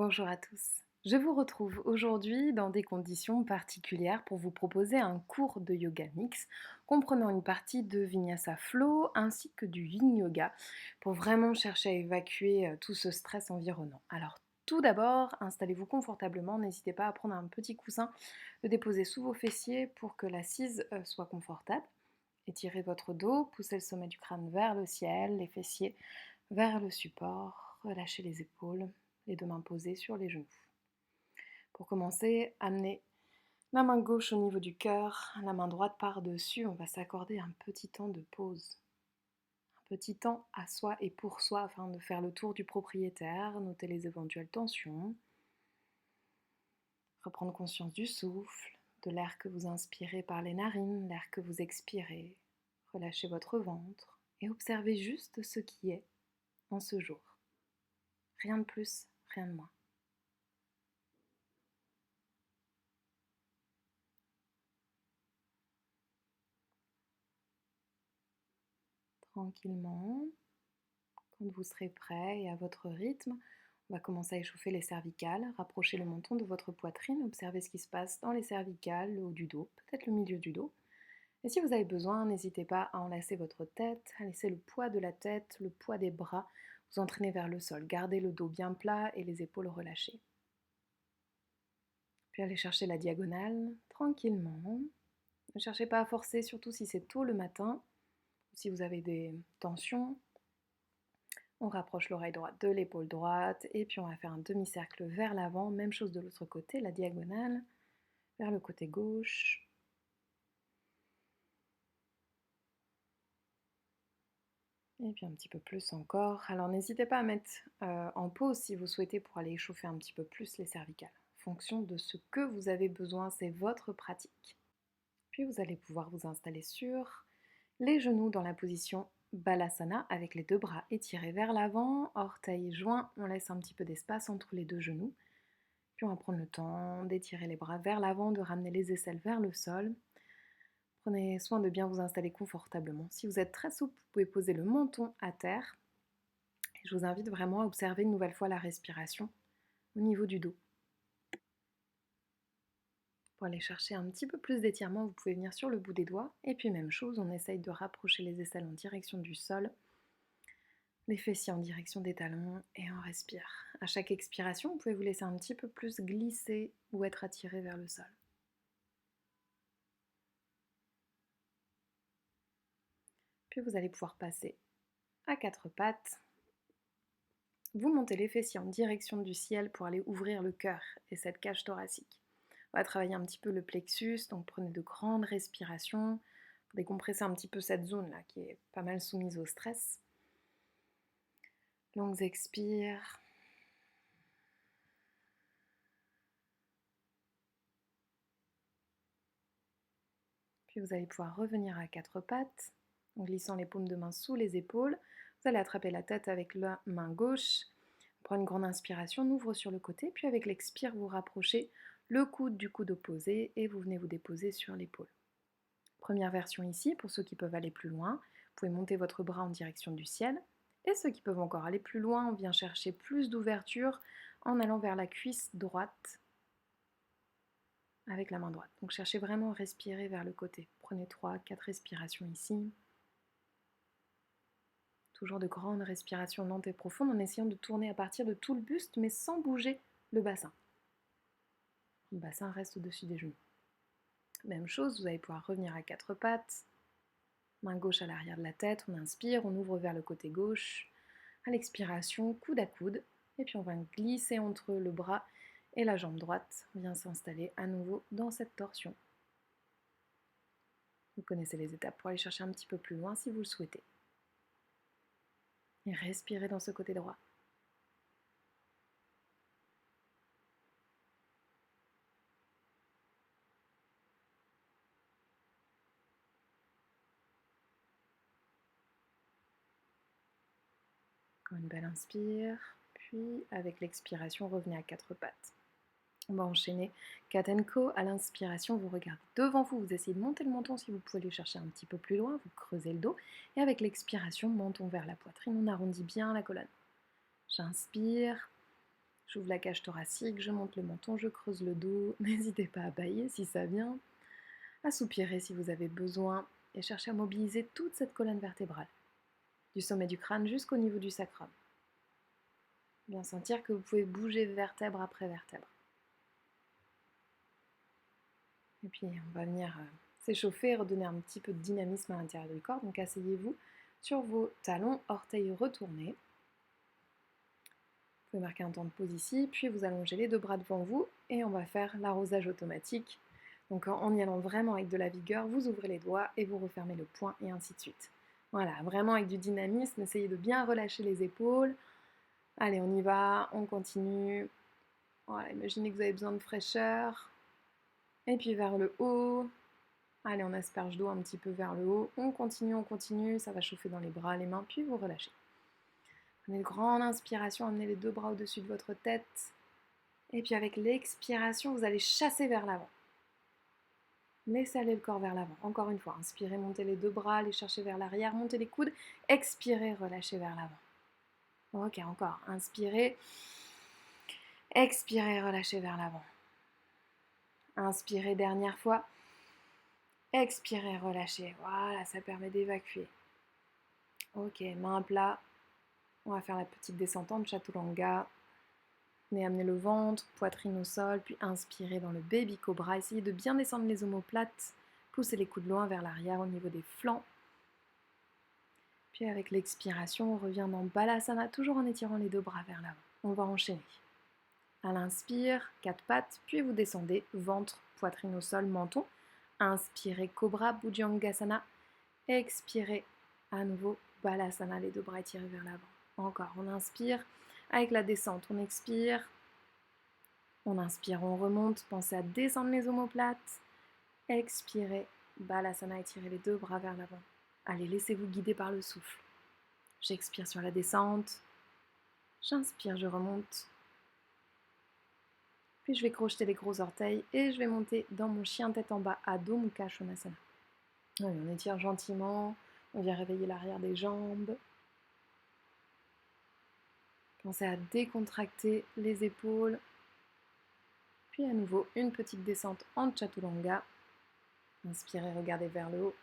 Bonjour à tous. Je vous retrouve aujourd'hui dans des conditions particulières pour vous proposer un cours de yoga mix comprenant une partie de Vinyasa Flow ainsi que du Yin Yoga pour vraiment chercher à évacuer tout ce stress environnant. Alors tout d'abord, installez-vous confortablement, n'hésitez pas à prendre un petit coussin, le déposer sous vos fessiers pour que l'assise soit confortable. Étirez votre dos, poussez le sommet du crâne vers le ciel, les fessiers vers le support, relâchez les épaules, les deux mains posées sur les genoux. Pour commencer, amenez la main gauche au niveau du cœur, la main droite par-dessus. On va s'accorder un petit temps de pause. Un petit temps à soi et pour soi afin de faire le tour du propriétaire, noter les éventuelles tensions, reprendre conscience du souffle, de l'air que vous inspirez par les narines, l'air que vous expirez. Relâchez votre ventre et observez juste ce qui est en ce jour. Rien de plus, rien de moins. Tranquillement, quand vous serez prêt et à votre rythme, on va commencer à échauffer les cervicales, rapprocher le menton de votre poitrine, observez ce qui se passe dans les cervicales, le haut du dos, peut-être le milieu du dos. Et si vous avez besoin, n'hésitez pas à enlacer votre tête, à laisser le poids de la tête, le poids des bras vous entraîner vers le sol. Gardez le dos bien plat et les épaules relâchées. Puis allez chercher la diagonale, tranquillement. Ne cherchez pas à forcer, surtout si c'est tôt le matin, ou si vous avez des tensions. On rapproche l'oreille droite de l'épaule droite et puis on va faire un demi-cercle vers l'avant. Même chose de l'autre côté, la diagonale vers le côté gauche. Et puis un petit peu plus encore. Alors n'hésitez pas à mettre en pause si vous souhaitez pour aller échauffer un petit peu plus les cervicales. En fonction de ce que vous avez besoin, c'est votre pratique. Puis vous allez pouvoir vous installer sur les genoux dans la position Balasana avec les deux bras étirés vers l'avant, orteils joints, on laisse un petit peu d'espace entre les deux genoux. Puis on va prendre le temps d'étirer les bras vers l'avant, de ramener les aisselles vers le sol. Prenez soin de bien vous installer confortablement. Si vous êtes très souple, vous pouvez poser le menton à terre. Et je vous invite vraiment à observer une nouvelle fois la respiration au niveau du dos. Pour aller chercher un petit peu plus d'étirement, vous pouvez venir sur le bout des doigts. Et puis même chose, on essaye de rapprocher les aisselles en direction du sol, les fessiers en direction des talons et on respire. À chaque expiration, vous pouvez vous laisser un petit peu plus glisser ou être attiré vers le sol. Puis vous allez pouvoir passer à quatre pattes. Vous montez les fessiers en direction du ciel pour aller ouvrir le cœur et cette cage thoracique. On va travailler un petit peu le plexus, donc prenez de grandes respirations pour décompresser un petit peu cette zone-là qui est pas mal soumise au stress. Longues expires. Puis vous allez pouvoir revenir à quatre pattes en glissant les paumes de main sous les épaules. Vous allez attraper la tête avec la main gauche. Prenez une grande inspiration, on ouvre sur le côté, puis avec l'expire, vous rapprochez le coude du coude opposé et vous venez vous déposer sur l'épaule. Première version ici, pour ceux qui peuvent aller plus loin, vous pouvez monter votre bras en direction du ciel. Et ceux qui peuvent encore aller plus loin, on vient chercher plus d'ouverture en allant vers la cuisse droite avec la main droite. Donc cherchez vraiment à respirer vers le côté. Prenez 3-4 respirations ici. Toujours de grandes respirations lentes et profondes en essayant de tourner à partir de tout le buste mais sans bouger le bassin. Le bassin reste au-dessus des genoux. Même chose, vous allez pouvoir revenir à quatre pattes. Main gauche à l'arrière de la tête, on inspire, on ouvre vers le côté gauche. À l'expiration, coude à coude. Et puis on va glisser entre le bras et la jambe droite. On vient s'installer à nouveau dans cette torsion. Vous connaissez les étapes pour aller chercher un petit peu plus loin si vous le souhaitez. Et respirez dans ce côté droit. Encore une belle inspire, puis avec l'expiration, revenez à quatre pattes. On va enchaîner Cat & Co. À l'inspiration, vous regardez devant vous, vous essayez de monter le menton si vous pouvez le chercher un petit peu plus loin, vous creusez le dos, et avec l'expiration, menton vers la poitrine, on arrondit bien la colonne. J'inspire, J'ouvre la cage thoracique, je monte le menton, je creuse le dos. N'hésitez pas à bâiller si ça vient, à soupirer si vous avez besoin et cherchez à mobiliser toute cette colonne vertébrale, du sommet du crâne jusqu'au niveau du sacrum. Bien sentir que vous pouvez bouger vertèbre après vertèbre. Et puis on va venir s'échauffer et redonner un petit peu de dynamisme à l'intérieur du corps. Donc asseyez-vous sur vos talons, orteils retournés. Vous pouvez marquer un temps de pause ici, puis vous allongez les deux bras devant vous et on va faire l'arrosage automatique. Donc en y allant vraiment avec de la vigueur, vous ouvrez les doigts et vous refermez le poing et ainsi de suite. Voilà, vraiment avec du dynamisme, essayez de bien relâcher les épaules. Allez, on y va, on continue. Voilà, imaginez que vous avez besoin de fraîcheur. Et puis vers le haut. Allez, on asperge d'eau un petit peu vers le haut. On continue, ça va chauffer dans les bras, les mains, puis vous relâchez. Prenez une grande inspiration, amenez les deux bras au-dessus de votre tête. Et puis avec l'expiration, vous allez chasser vers l'avant. Laissez aller le corps vers l'avant. Encore une fois, inspirez, montez les deux bras, les cherchez vers l'arrière, montez les coudes. Expirez, relâchez vers l'avant. Ok, encore. Inspirez. Expirez, relâchez vers l'avant. Inspirez, dernière fois. Expirez, relâchez. Voilà, ça permet d'évacuer. Ok, main à plat. On va faire la petite descente en chaturanga. Venez amener le ventre, poitrine au sol, puis inspirez dans le baby cobra. Essayez de bien descendre les omoplates. Poussez les coudes loin vers l'arrière au niveau des flancs. Puis avec l'expiration, on revient dans Balasana, toujours en étirant les deux bras vers l'avant. On va enchaîner. À l'inspire, quatre pattes, puis vous descendez, ventre, poitrine au sol, menton. Inspirez, Cobra, Bhujangasana. Expirez, à nouveau, Balasana, les deux bras étirés vers l'avant. Encore, on inspire, avec la descente, on expire. On inspire, on remonte, pensez à descendre les omoplates. Expirez, Balasana, étirez les deux bras vers l'avant. Allez, laissez-vous guider par le souffle. J'expire sur la descente. J'inspire, je remonte. Puis je vais crocheter les gros orteils et je vais monter dans mon chien tête en bas, Adho Mukha Svanasana. Allez, on étire gentiment, on vient réveiller l'arrière des jambes. Pensez à décontracter les épaules. Puis à nouveau, une petite descente en chaturanga. Inspirez, regardez vers le haut.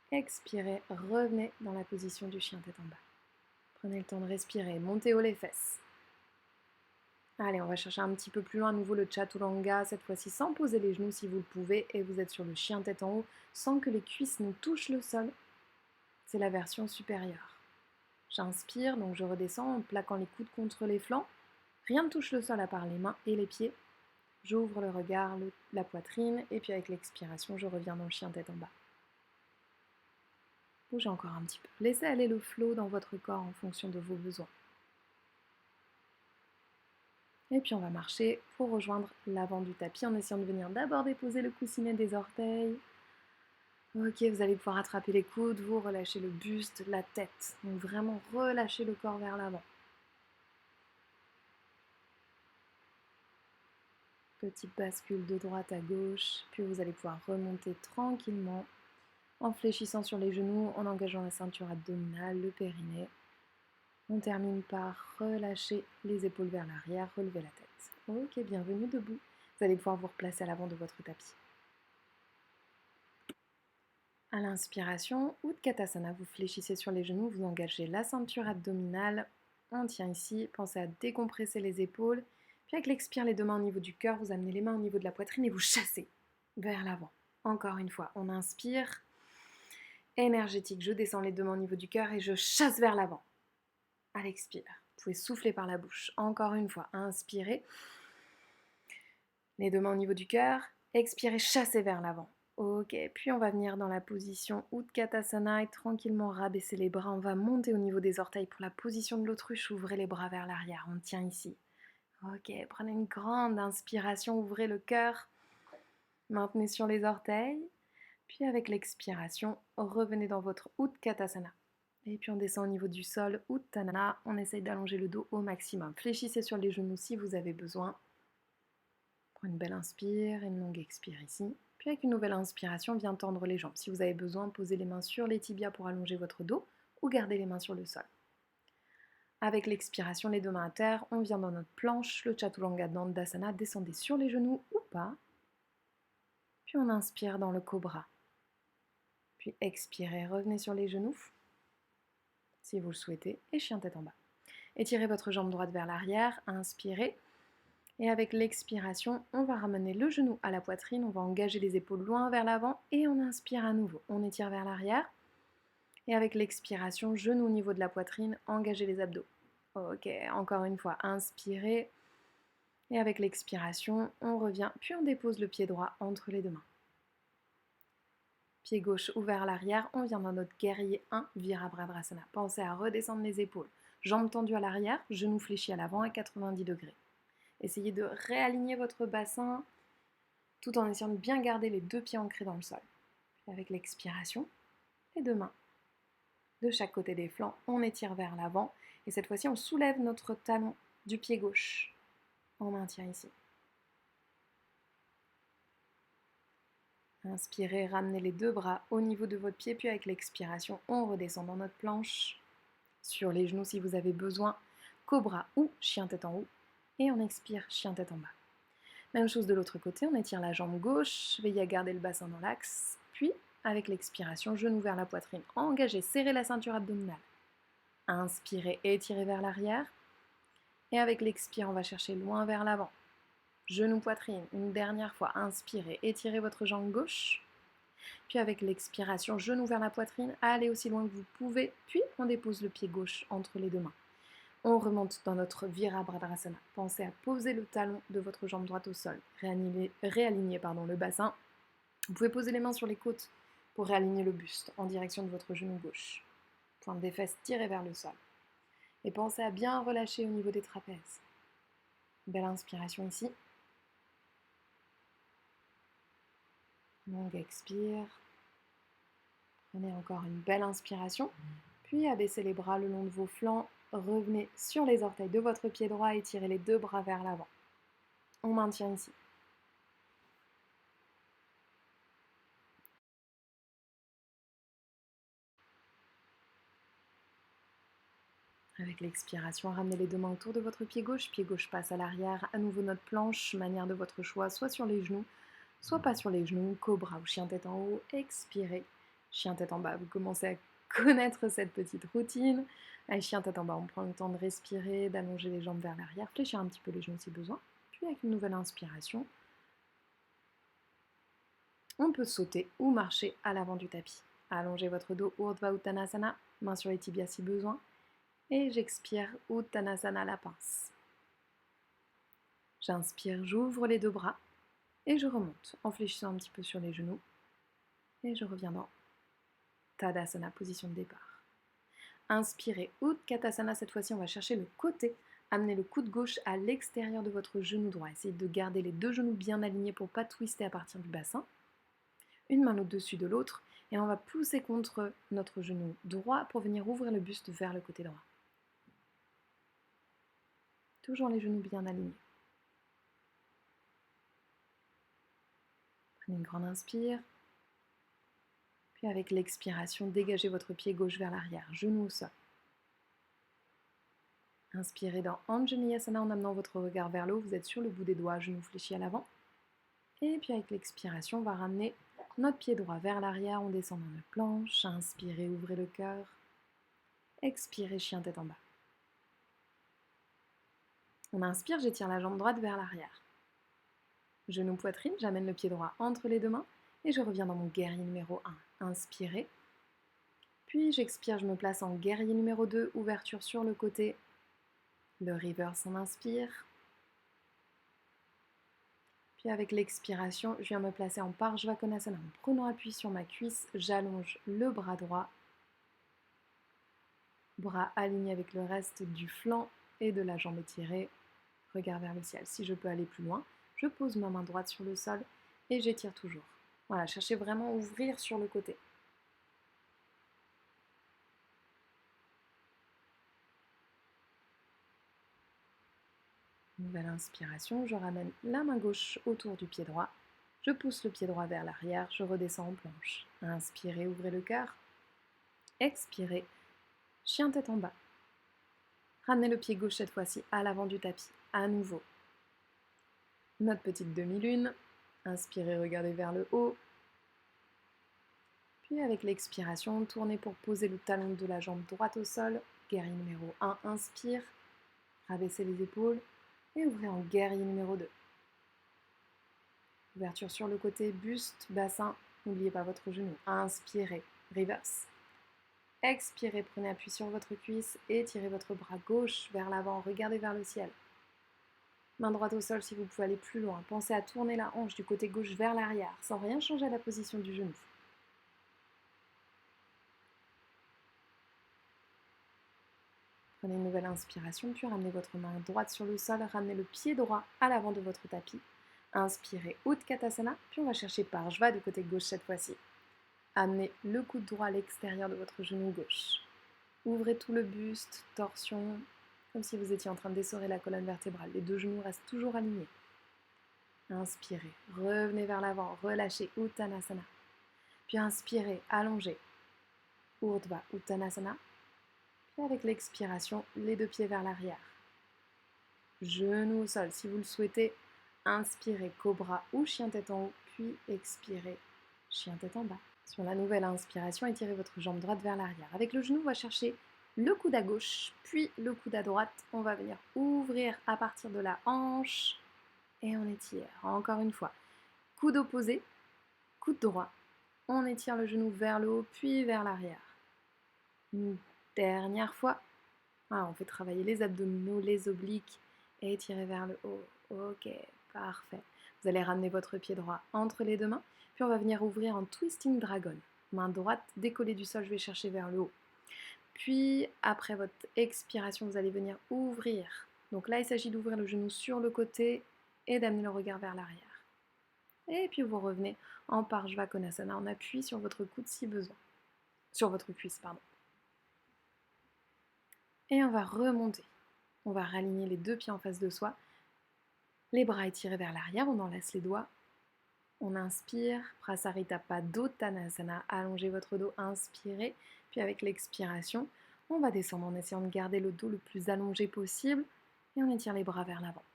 Expirez, revenez dans la position du chien tête en bas. Prenez le temps de respirer, montez haut les fesses. Allez, on va chercher un petit peu plus loin à nouveau le chaturanga, cette fois-ci sans poser les genoux si vous le pouvez, et vous êtes sur le chien tête en haut sans que les cuisses ne touchent le sol. C'est la version supérieure. J'inspire, donc je redescends en plaquant les coudes contre les flancs. Rien ne touche le sol à part les mains et les pieds. J'ouvre le regard, la poitrine, et puis avec l'expiration, je reviens dans le chien tête en bas. Bougez encore un petit peu. Laissez aller le flow dans votre corps en fonction de vos besoins. Et puis on va marcher pour rejoindre l'avant du tapis en essayant de venir d'abord déposer le coussinet des orteils. Ok, vous allez pouvoir attraper les coudes, vous relâchez le buste, la tête. Donc vraiment relâchez le corps vers l'avant. Petite bascule de droite à gauche, puis vous allez pouvoir remonter tranquillement en fléchissant sur les genoux, en engageant la ceinture abdominale, le périnée. On termine par relâcher les épaules vers l'arrière, relever la tête. Ok, bienvenue debout. Vous allez pouvoir vous replacer à l'avant de votre tapis. À l'inspiration, Utkatasana, vous fléchissez sur les genoux, vous engagez la ceinture abdominale. On tient ici, pensez à décompresser les épaules. Puis avec l'expire, les deux mains au niveau du cœur, vous amenez les mains au niveau de la poitrine et vous chassez vers l'avant. Encore une fois, on inspire. Énergétique, je descends les deux mains au niveau du cœur et je chasse vers l'avant. À l'expire, vous pouvez souffler par la bouche. Encore une fois, inspirez. Les deux mains au niveau du cœur. Expirez, chassez vers l'avant. Ok, puis on va venir dans la position Utkatasana et tranquillement rabaisser les bras. On va monter au niveau des orteils pour la position de l'autruche. Ouvrez les bras vers l'arrière, on tient ici. Ok, prenez une grande inspiration, ouvrez le cœur. Maintenez sur les orteils. Puis avec l'expiration, revenez dans votre Utkatasana. Et puis on descend au niveau du sol, Uttanana. On essaye d'allonger le dos au maximum. Fléchissez sur les genoux si vous avez besoin. Prenez une belle inspire et une longue expire ici. Puis avec une nouvelle inspiration, viens tendre les jambes. Si vous avez besoin, posez les mains sur les tibias pour allonger votre dos ou gardez les mains sur le sol. Avec l'expiration, les deux mains à terre, on vient dans notre planche, le Chaturanga Dandasana, descendez sur les genoux ou pas. Puis on inspire dans le cobra. Puis expirez, revenez sur les genoux, si vous le souhaitez, et chien tête en bas. Étirez votre jambe droite vers l'arrière, inspirez. Et avec l'expiration, on va ramener le genou à la poitrine, on va engager les épaules loin vers l'avant et on inspire à nouveau. On étire vers l'arrière. Et avec l'expiration, genou au niveau de la poitrine, engagez les abdos. Ok, encore une fois, inspirez. Et avec l'expiration, on revient, puis on dépose le pied droit entre les deux mains. Pied gauche ouvert à l'arrière, on vient dans notre guerrier 1, Virabhadrasana. Pensez à redescendre les épaules. Jambes tendues à l'arrière, genoux fléchis à l'avant à 90 degrés. Essayez de réaligner votre bassin tout en essayant de bien garder les deux pieds ancrés dans le sol. Puis avec l'expiration, les deux mains de chaque côté des flancs, on étire vers l'avant et cette fois-ci on soulève notre talon du pied gauche. On maintient ici. Inspirez, ramenez les deux bras au niveau de votre pied, puis avec l'expiration, on redescend dans notre planche, sur les genoux si vous avez besoin, cobra ou chien tête en haut, et on expire, chien tête en bas. Même chose de l'autre côté, on étire la jambe gauche, veillez à garder le bassin dans l'axe, puis avec l'expiration, genou vers la poitrine, engagez, serrez la ceinture abdominale. Inspirez, étirez vers l'arrière, et avec l'expire, on va chercher loin vers l'avant. Genou poitrine, une dernière fois, inspirez, étirez votre jambe gauche, puis avec l'expiration, genou vers la poitrine, allez aussi loin que vous pouvez, puis on dépose le pied gauche entre les deux mains. On remonte dans notre Virabhadrasana. Pensez à poser le talon de votre jambe droite au sol. Réalignez le bassin. Vous pouvez poser les mains sur les côtes pour réaligner le buste en direction de votre genou gauche. Pointe des fesses tirées vers le sol. Et pensez à bien relâcher au niveau des trapèzes. Belle inspiration ici. Longue expire. Prenez encore une belle inspiration. Puis abaissez les bras le long de vos flancs. Revenez sur les orteils de votre pied droit et tirez les deux bras vers l'avant. On maintient ici. Avec l'expiration, ramenez les deux mains autour de votre pied gauche passe à l'arrière, à nouveau notre planche, manière de votre choix, soit sur les genoux, soit pas sur les genoux, cobra ou chien tête en haut, expirez, chien tête en bas, vous commencez à connaître cette petite routine. Allez, chien tête en bas, on prend le temps de respirer, d'allonger les jambes vers l'arrière, fléchir un petit peu les genoux si besoin, puis avec une nouvelle inspiration, on peut sauter ou marcher à l'avant du tapis. Allongez votre dos, Urdhva Uttanasana, main sur les tibias si besoin. Et j'expire, Uttanasana la pince. J'inspire, j'ouvre les deux bras et je remonte en fléchissant un petit peu sur les genoux. Et je reviens dans Tadasana, position de départ. Inspirez, Utkatasana, cette fois-ci on va chercher le côté. Amenez le coude gauche à l'extérieur de votre genou droit. Essayez de garder les deux genoux bien alignés pour ne pas twister à partir du bassin. Une main au-dessus de l'autre et on va pousser contre notre genou droit pour venir ouvrir le buste vers le côté droit. Toujours les genoux bien alignés. Prenez une grande inspire. Puis avec l'expiration, dégagez votre pied gauche vers l'arrière, genou au sol. Inspirez dans Anjaneyasana en amenant votre regard vers le haut, vous êtes sur le bout des doigts, genou fléchi à l'avant. Et puis avec l'expiration, on va ramener notre pied droit vers l'arrière, on descend dans notre planche, inspirez, ouvrez le cœur. Expirez, chien tête en bas. On inspire, j'étire la jambe droite vers l'arrière. Genou poitrine, j'amène le pied droit entre les deux mains et je reviens dans mon guerrier numéro 1. Inspirez. Puis j'expire, je me place en guerrier numéro 2, ouverture sur le côté. Le reverse, on inspire. Puis avec l'expiration, je viens me placer en Parshvakonasana en prenant appui sur ma cuisse. J'allonge le bras droit. Bras alignés avec le reste du flanc et de la jambe étirée. Regard vers le ciel. Si je peux aller plus loin, je pose ma main droite sur le sol et j'étire toujours. Voilà, cherchez vraiment à ouvrir sur le côté. Nouvelle inspiration, je ramène la main gauche autour du pied droit. Je pousse le pied droit vers l'arrière, je redescends en planche. Inspirez, ouvrez le cœur. Expirez, chien tête en bas. Ramenez le pied gauche cette fois-ci à l'avant du tapis. À nouveau. Notre petite demi-lune. Inspirez, regardez vers le haut. Puis avec l'expiration, tournez pour poser le talon de la jambe droite au sol. Guerrier numéro 1, inspire. Rabaissez les épaules et ouvrez en guerrier numéro 2. Ouverture sur le côté, buste, bassin. N'oubliez pas votre genou. Inspirez, reverse. Expirez, prenez appui sur votre cuisse et tirez votre bras gauche vers l'avant. Regardez vers le ciel. Main droite au sol si vous pouvez aller plus loin. Pensez à tourner la hanche du côté gauche vers l'arrière sans rien changer à la position du genou. Prenez une nouvelle inspiration, puis ramenez votre main droite sur le sol, ramenez le pied droit à l'avant de votre tapis. Inspirez, Utkatasana, puis on va chercher Parshva du côté gauche cette fois-ci. Amenez le coude droit à l'extérieur de votre genou gauche. Ouvrez tout le buste, torsion, comme si vous étiez en train d'essorer la colonne vertébrale. Les deux genoux restent toujours alignés. Inspirez, revenez vers l'avant, relâchez Uttanasana. Puis inspirez, allongez. Urdhva Uttanasana. Puis avec l'expiration, les deux pieds vers l'arrière. Genoux au sol si vous le souhaitez. Inspirez, cobra ou chien tête en haut, puis expirez, chien tête en bas. Sur la nouvelle inspiration, étirez votre jambe droite vers l'arrière. Avec le genou, on va chercher le coude à gauche, puis le coude à droite. On va venir ouvrir à partir de la hanche et on étire. Encore une fois, coude opposé, coude droit. On étire le genou vers le haut, puis vers l'arrière. Une dernière fois. On fait travailler les abdominaux, les obliques et étirer vers le haut. Ok, parfait. Vous allez ramener votre pied droit entre les deux mains, puis on va venir ouvrir en twisting dragon. Main droite décollée du sol, je vais chercher vers le haut. Puis après votre expiration, vous allez venir ouvrir. Donc là, il s'agit d'ouvrir le genou sur le côté et d'amener le regard vers l'arrière. Et puis vous revenez en Parshva Konasana, en appui sur votre coude si besoin. Sur votre cuisse, pardon. Et on va remonter. On va raligner les deux pieds en face de soi. Les bras étirés vers l'arrière, on enlace les doigts. On inspire, Prasarita Padottanasana, allongez votre dos, inspirez. Puis avec l'expiration, on va descendre en essayant de garder le dos le plus allongé possible. Et on étire les bras vers l'avant.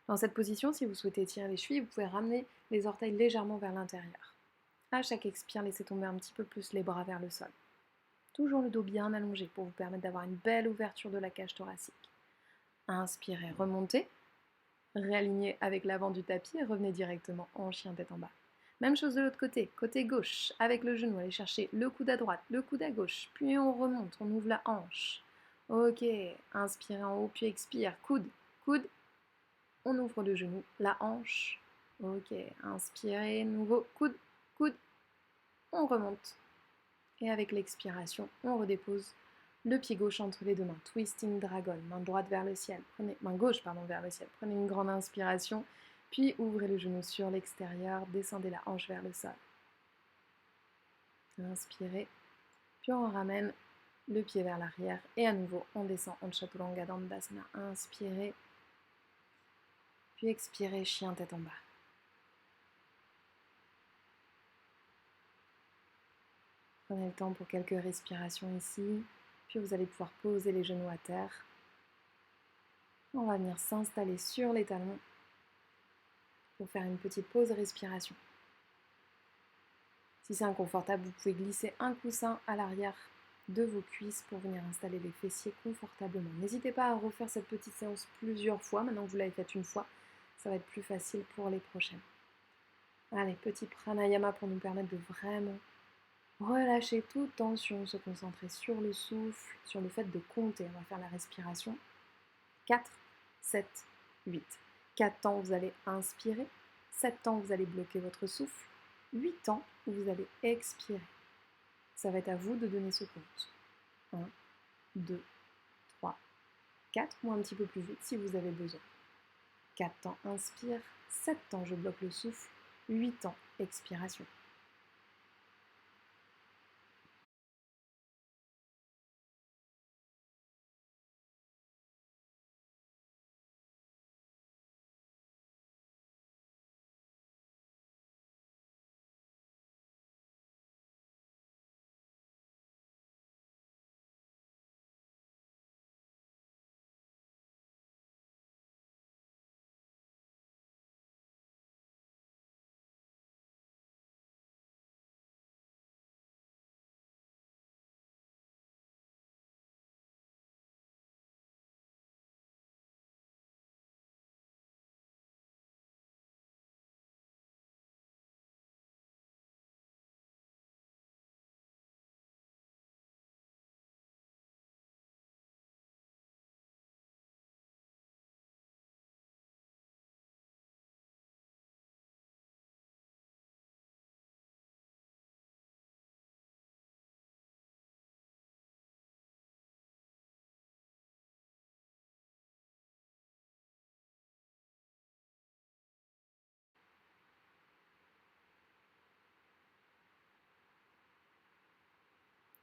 Dans cette position, si vous souhaitez étirer les chevilles, vous pouvez ramener les orteils légèrement vers l'intérieur. À chaque expire, laissez tomber un petit peu plus les bras vers le sol. Toujours le dos bien allongé pour vous permettre d'avoir une belle ouverture de la cage thoracique. Inspirez, remontez. Réalignez avec l'avant du tapis et revenez directement en chien tête en bas. Même chose de l'autre côté, côté gauche, avec le genou, allez chercher le coude à droite, le coude à gauche, puis on remonte, on ouvre la hanche. Ok, inspirez en haut, puis expire, coude, coude, on ouvre le genou, la hanche. Ok, inspirez, nouveau, coude, coude, on remonte. Et avec l'expiration, on redépose le pied gauche entre les deux mains, twisting dragon, main droite vers le ciel, main gauche vers le ciel. Prenez une grande inspiration, puis ouvrez le genou sur l'extérieur, descendez la hanche vers le sol. Inspirez, puis on ramène le pied vers l'arrière et à nouveau on descend en Chaturanga Dandasana. Inspirez, puis expirez, chien tête en bas. Prenez le temps pour quelques respirations ici, puis vous allez pouvoir poser les genoux à terre. On va venir s'installer sur les talons pour faire une petite pause respiration. Si c'est inconfortable, vous pouvez glisser un coussin à l'arrière de vos cuisses pour venir installer les fessiers confortablement. N'hésitez pas à refaire cette petite séance plusieurs fois. Maintenant que vous l'avez faite une fois, ça va être plus facile pour les prochaines. Allez, petit pranayama pour nous permettre de vraiment relâcher toute tension, se concentrer sur le souffle, sur le fait de compter. On va faire la respiration. 4, 7, 8. 4 temps, vous allez inspirer. 7 temps, vous allez bloquer votre souffle. 8 temps, vous allez expirer. Ça va être à vous de donner ce compte. 1, 2, 3, 4, ou un petit peu plus vite si vous avez besoin. 4 temps, inspire. 7 temps, je bloque le souffle. 8 temps, expiration.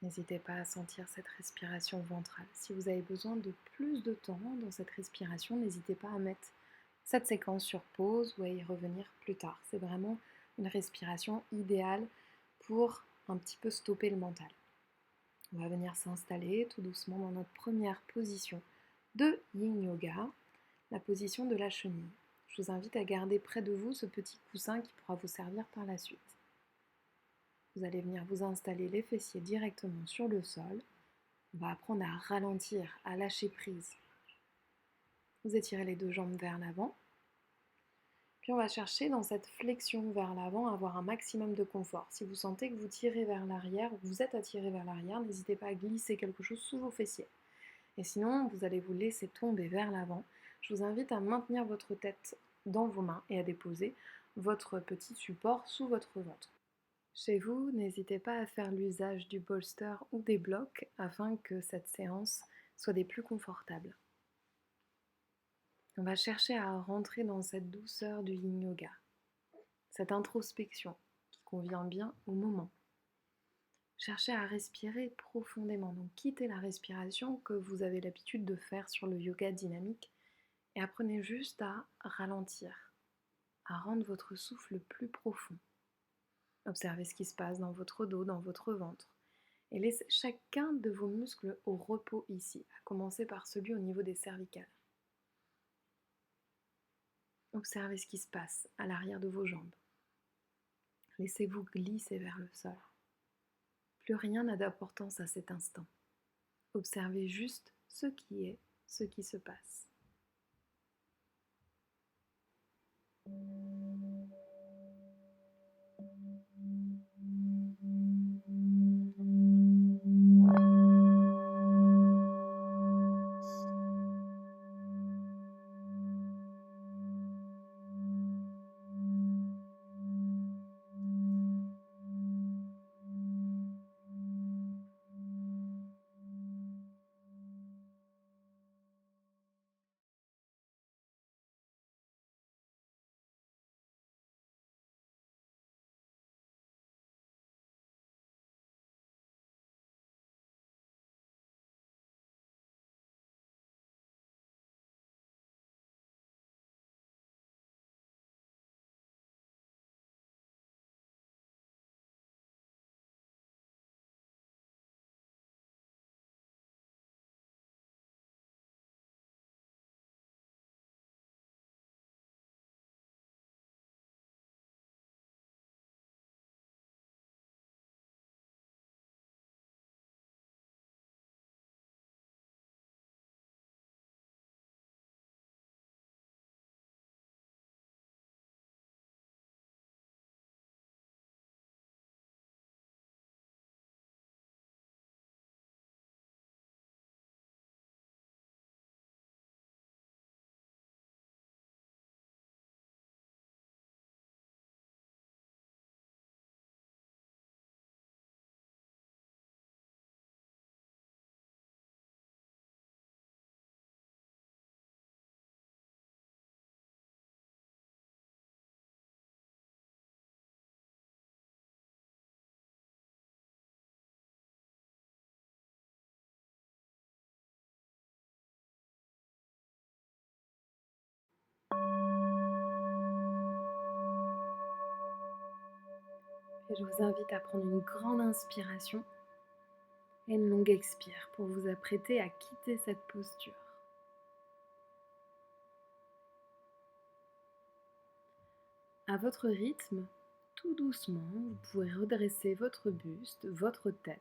N'hésitez pas à sentir cette respiration ventrale. Si vous avez besoin de plus de temps dans cette respiration, n'hésitez pas à mettre cette séquence sur pause ou à y revenir plus tard. C'est vraiment une respiration idéale pour un petit peu stopper le mental. On va venir s'installer tout doucement dans notre première position de Yin Yoga, la position de la chenille. Je vous invite à garder près de vous ce petit coussin qui pourra vous servir par la suite. Vous allez venir vous installer les fessiers directement sur le sol. On va apprendre à ralentir, à lâcher prise. Vous étirez les deux jambes vers l'avant. Puis on va chercher dans cette flexion vers l'avant à avoir un maximum de confort. Si vous sentez que vous tirez vers l'arrière ou que vous êtes attiré vers l'arrière, n'hésitez pas à glisser quelque chose sous vos fessiers. Et sinon, vous allez vous laisser tomber vers l'avant. Je vous invite à maintenir votre tête dans vos mains et à déposer votre petit support sous votre ventre. Chez vous, n'hésitez pas à faire l'usage du bolster ou des blocs afin que cette séance soit des plus confortables. On va chercher à rentrer dans cette douceur du Yin Yoga, cette introspection qui convient bien au moment. Cherchez à respirer profondément, donc quittez la respiration que vous avez l'habitude de faire sur le yoga dynamique et apprenez juste à ralentir, à rendre votre souffle plus profond. Observez ce qui se passe dans votre dos, dans votre ventre et laissez chacun de vos muscles au repos ici, à commencer par celui au niveau des cervicales. Observez ce qui se passe à l'arrière de vos jambes. Laissez-vous glisser vers le sol. Plus rien n'a d'importance à cet instant. Observez juste ce qui est, ce qui se passe. Et je vous invite à prendre une grande inspiration et une longue expire pour vous apprêter à quitter cette posture. À votre rythme, tout doucement, vous pouvez redresser votre buste, votre tête.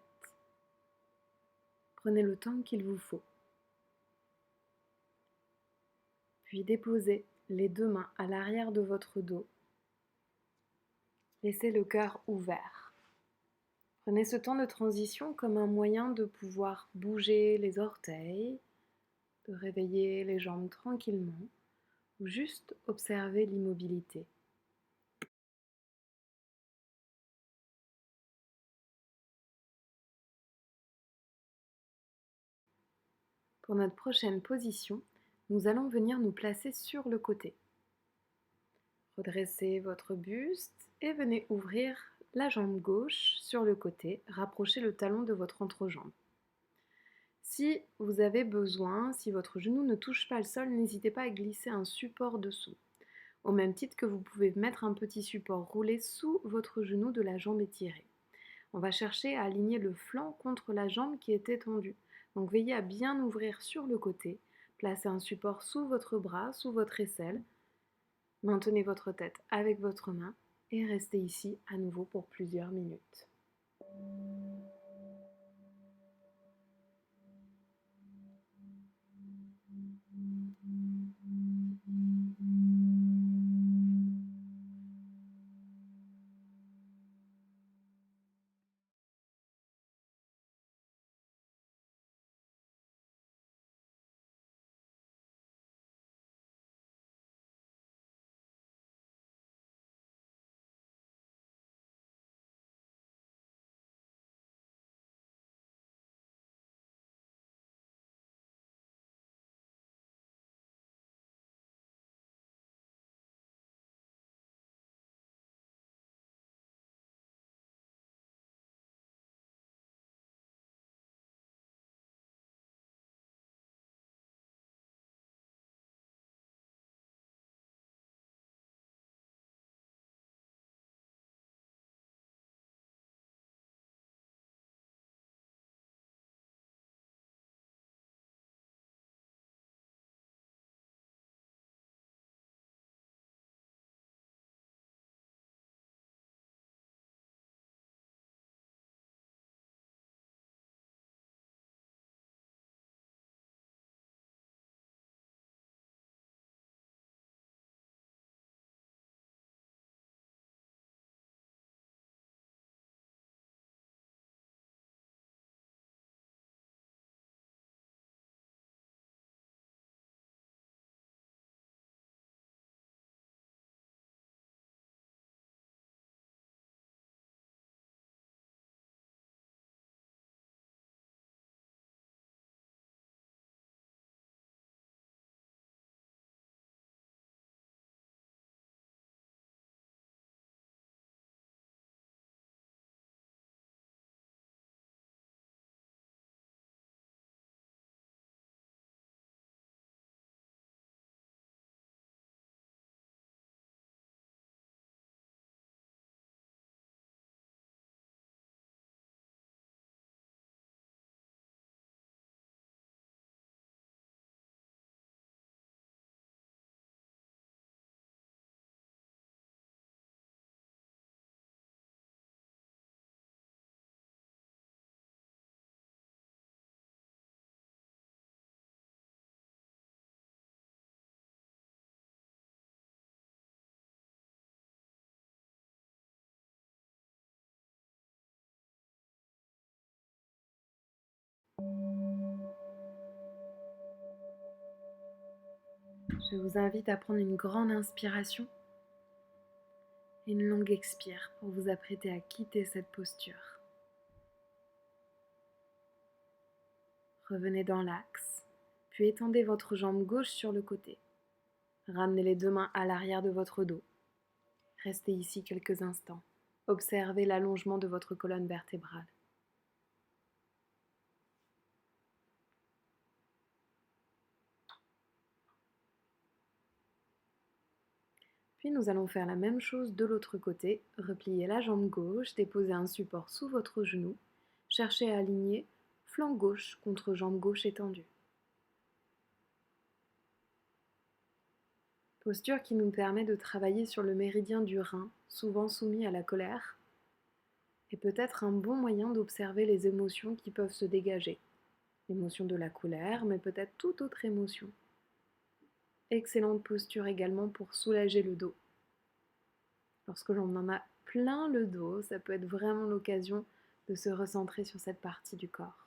Prenez le temps qu'il vous faut. Puis déposez les deux mains à l'arrière de votre dos. Laissez le cœur ouvert. Prenez ce temps de transition comme un moyen de pouvoir bouger les orteils, de réveiller les jambes tranquillement ou juste observer l'immobilité. Pour notre prochaine position, nous allons venir nous placer sur le côté. Redressez votre buste et venez ouvrir la jambe gauche sur le côté, rapprochez le talon de votre entrejambe. Si vous avez besoin, si votre genou ne touche pas le sol, n'hésitez pas à glisser un support dessous. Au même titre que vous pouvez mettre un petit support roulé sous votre genou de la jambe étirée. On va chercher à aligner le flanc contre la jambe qui est étendue. Donc veillez à bien ouvrir sur le côté. Placez un support sous votre bras, sous votre aisselle. Maintenez votre tête avec votre main et restez ici à nouveau pour plusieurs minutes. Je vous invite à prendre une grande inspiration et une longue expire pour vous apprêter à quitter cette posture. Revenez dans l'axe, puis étendez votre jambe gauche sur le côté. Ramenez les deux mains à l'arrière de votre dos. Restez ici quelques instants. Observez l'allongement de votre colonne vertébrale. Puis nous allons faire la même chose de l'autre côté. Repliez la jambe gauche, déposez un support sous votre genou. Cherchez à aligner flanc gauche contre jambe gauche étendue. Posture qui nous permet de travailler sur le méridien du rein, souvent soumis à la colère, et peut-être un bon moyen d'observer les émotions qui peuvent se dégager. L'émotion de la colère, mais peut-être toute autre émotion. Excellente posture également pour soulager le dos. Lorsque l'on en a plein le dos, ça peut être vraiment l'occasion de se recentrer sur cette partie du corps.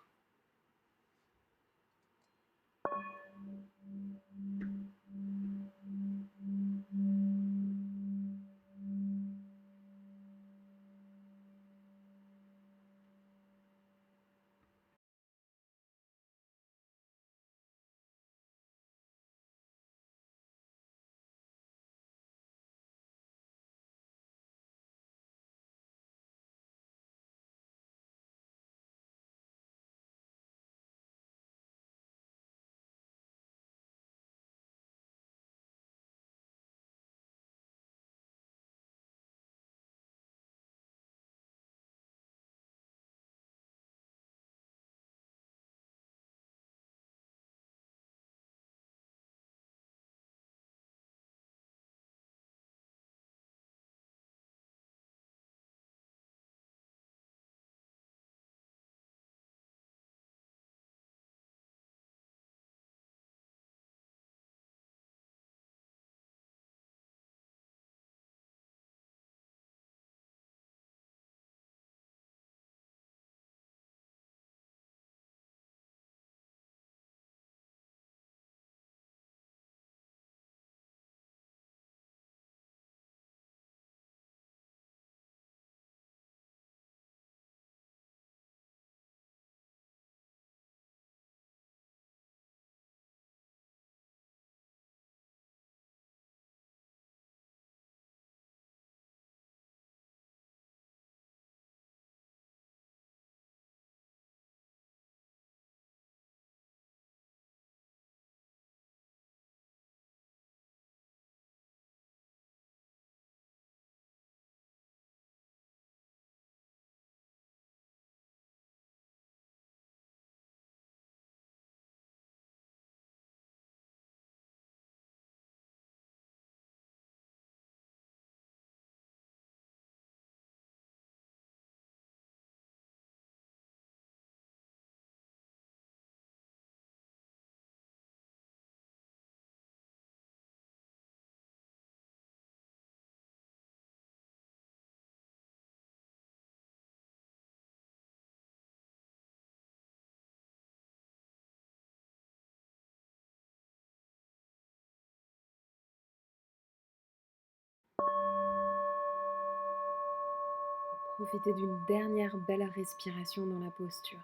Profitez d'une dernière belle respiration dans la posture.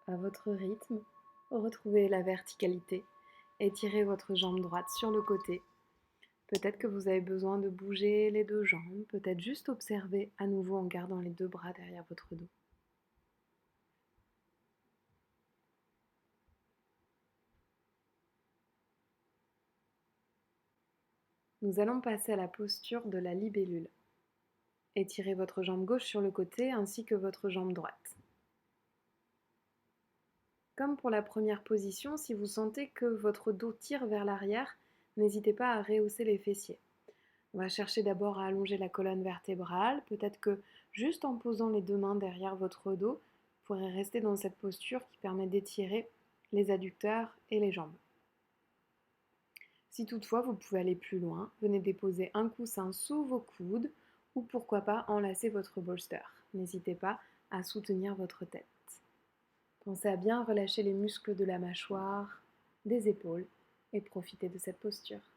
À votre rythme, retrouvez la verticalité. Étirez votre jambe droite sur le côté. Peut-être que vous avez besoin de bouger les deux jambes, peut-être juste observer à nouveau en gardant les deux bras derrière votre dos. Nous allons passer à la posture de la libellule. Étirez votre jambe gauche sur le côté ainsi que votre jambe droite. Comme pour la première position, si vous sentez que votre dos tire vers l'arrière, n'hésitez pas à rehausser les fessiers. On va chercher d'abord à allonger la colonne vertébrale. Peut-être que juste en posant les deux mains derrière votre dos, vous pourrez rester dans cette posture qui permet d'étirer les adducteurs et les jambes. Si toutefois vous pouvez aller plus loin, venez déposer un coussin sous vos coudes ou pourquoi pas enlacer votre bolster. N'hésitez pas à soutenir votre tête. Pensez à bien relâcher les muscles de la mâchoire, des épaules et profitez de cette posture.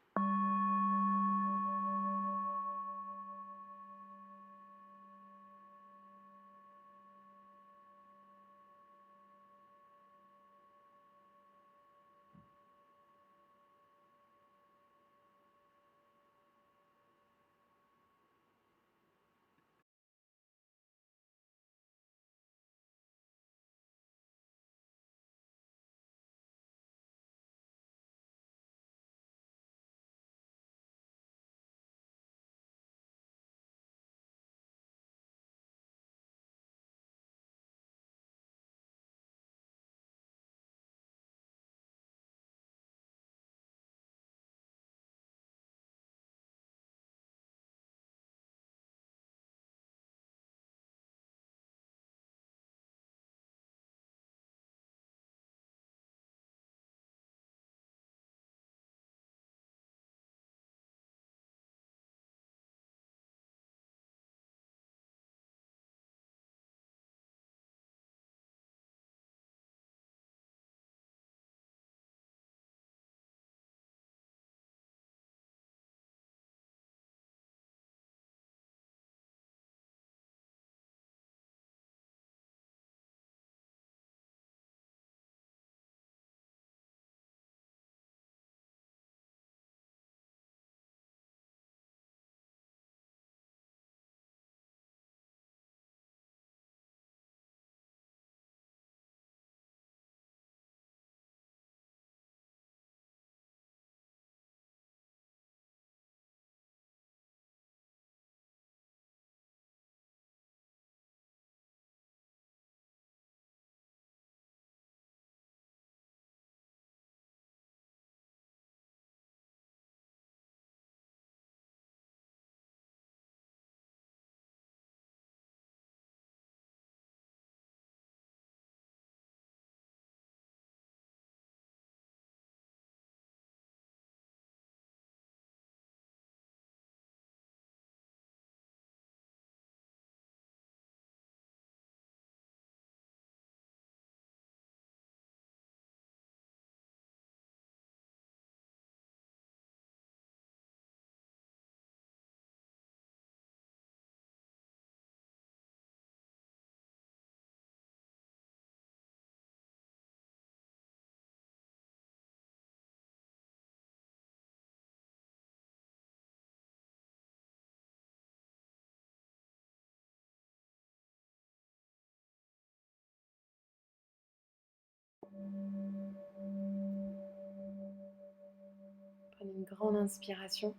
Prenez une grande inspiration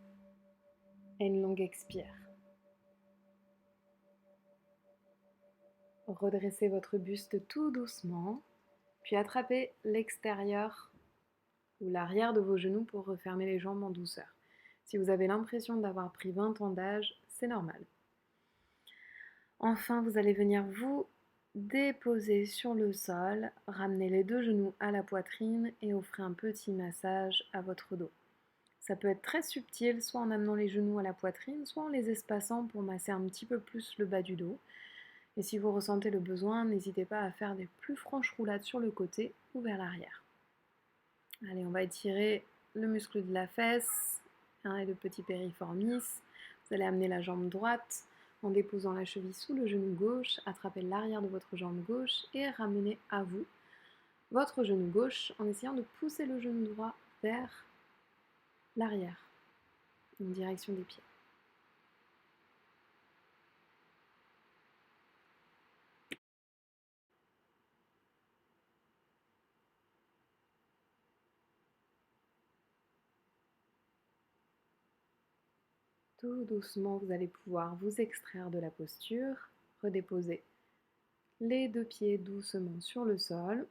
et une longue expire. Redressez votre buste tout doucement, puis attrapez l'extérieur ou l'arrière de vos genoux pour refermer les jambes en douceur. Si vous avez l'impression d'avoir pris 20 ans d'âge, c'est normal. Enfin, vous allez venir vous déposer sur le sol, ramener les deux genoux à la poitrine et offrir un petit massage à votre dos. Ça peut être très subtil, soit en amenant les genoux à la poitrine, soit en les espaçant pour masser un petit peu plus le bas du dos. Et si vous ressentez le besoin, n'hésitez pas à faire des plus franches roulades sur le côté ou vers l'arrière. Allez, on va étirer le muscle de la fesse et le petit périformis. Vous allez amener la jambe droite en déposant la cheville sous le genou gauche, attrapez l'arrière de votre jambe gauche et ramenez à vous votre genou gauche en essayant de pousser le genou droit vers l'arrière, en direction des pieds. Tout doucement, vous allez pouvoir vous extraire de la posture, redéposer les deux pieds doucement sur le sol.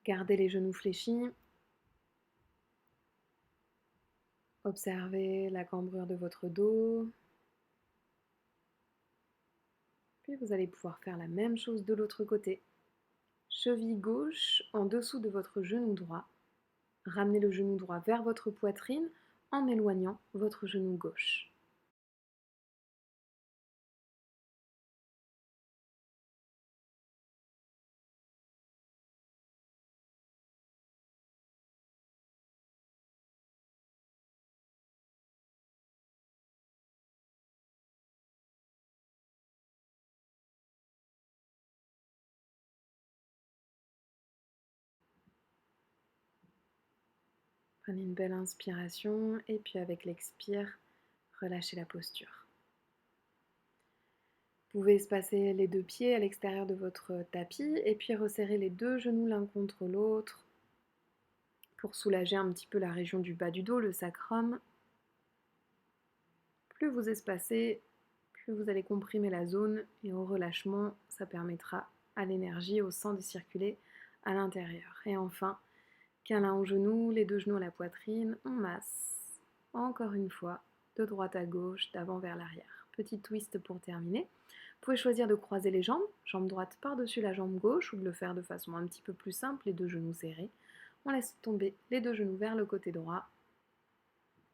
Gardez les genoux fléchis. Observez la cambrure de votre dos. Puis vous allez pouvoir faire la même chose de l'autre côté. Cheville gauche en dessous de votre genou droit. Ramenez le genou droit vers votre poitrine en éloignant votre genou gauche. Prenez une belle inspiration et puis avec l'expire, relâchez la posture. Vous pouvez espacer les deux pieds à l'extérieur de votre tapis et puis resserrer les deux genoux l'un contre l'autre pour soulager un petit peu la région du bas du dos, le sacrum. Plus vous espacez, plus vous allez comprimer la zone et au relâchement, ça permettra à l'énergie, au sang de circuler à l'intérieur. Et enfin, câlin aux genoux, les deux genoux à la poitrine, on masse. Encore une fois, de droite à gauche, d'avant vers l'arrière. Petit twist pour terminer. Vous pouvez choisir de croiser les jambes, jambe droite par-dessus la jambe gauche, ou de le faire de façon un petit peu plus simple, les deux genoux serrés. On laisse tomber les deux genoux vers le côté droit.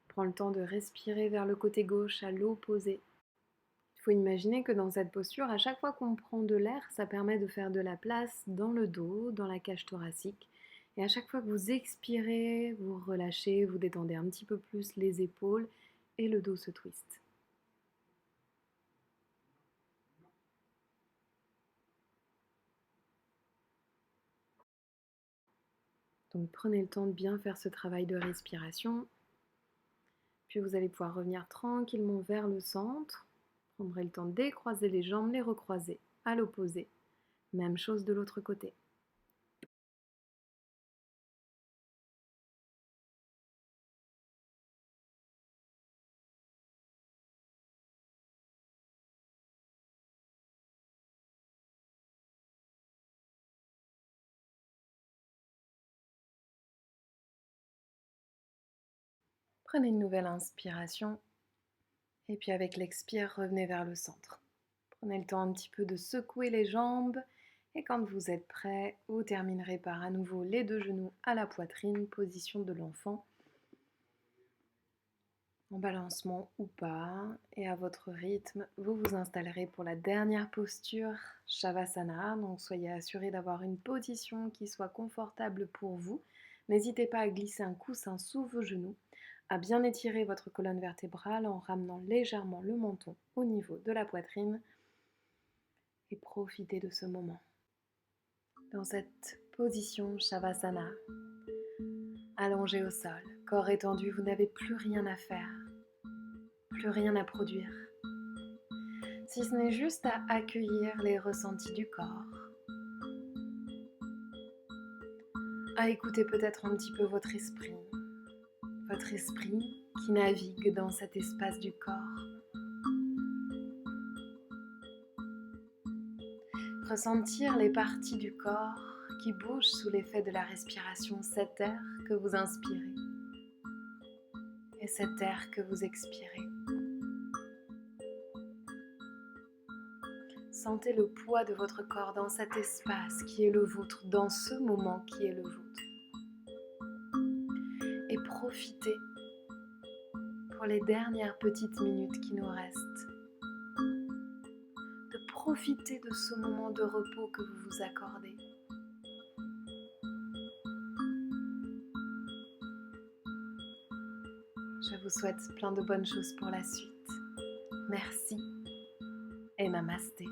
Prends le temps de respirer vers le côté gauche à l'opposé. Il faut imaginer que dans cette posture, à chaque fois qu'on prend de l'air, ça permet de faire de la place dans le dos, dans la cage thoracique. Et à chaque fois que vous expirez, vous relâchez, vous détendez un petit peu plus les épaules et le dos se twiste. Donc prenez le temps de bien faire ce travail de respiration. Puis vous allez pouvoir revenir tranquillement vers le centre. Prendrez le temps de décroiser les jambes, les recroiser à l'opposé. Même chose de l'autre côté. Prenez une nouvelle inspiration et puis avec l'expire, revenez vers le centre. Prenez le temps un petit peu de secouer les jambes et quand vous êtes prêt, vous terminerez par à nouveau les deux genoux à la poitrine, position de l'enfant, en balancement ou pas, et à votre rythme, vous vous installerez pour la dernière posture, Shavasana. Donc soyez assurés d'avoir une position qui soit confortable pour vous. N'hésitez pas à glisser un coussin sous vos genoux, à bien étirer votre colonne vertébrale en ramenant légèrement le menton au niveau de la poitrine et profitez de ce moment. Dans cette position Shavasana, allongé au sol, corps étendu, vous n'avez plus rien à faire, plus rien à produire, si ce n'est juste à accueillir les ressentis du corps, à écouter peut-être un petit peu votre esprit qui navigue dans cet espace du corps. Ressentir les parties du corps qui bougent sous l'effet de la respiration, cet air que vous inspirez et cet air que vous expirez. Sentez le poids de votre corps dans cet espace qui est le vôtre, dans ce moment qui est le vôtre. Et profitez pour les dernières petites minutes qui nous restent, de profiter de ce moment de repos que vous vous accordez. vous souhaite plein de bonnes choses pour la suite. Merci et namasté.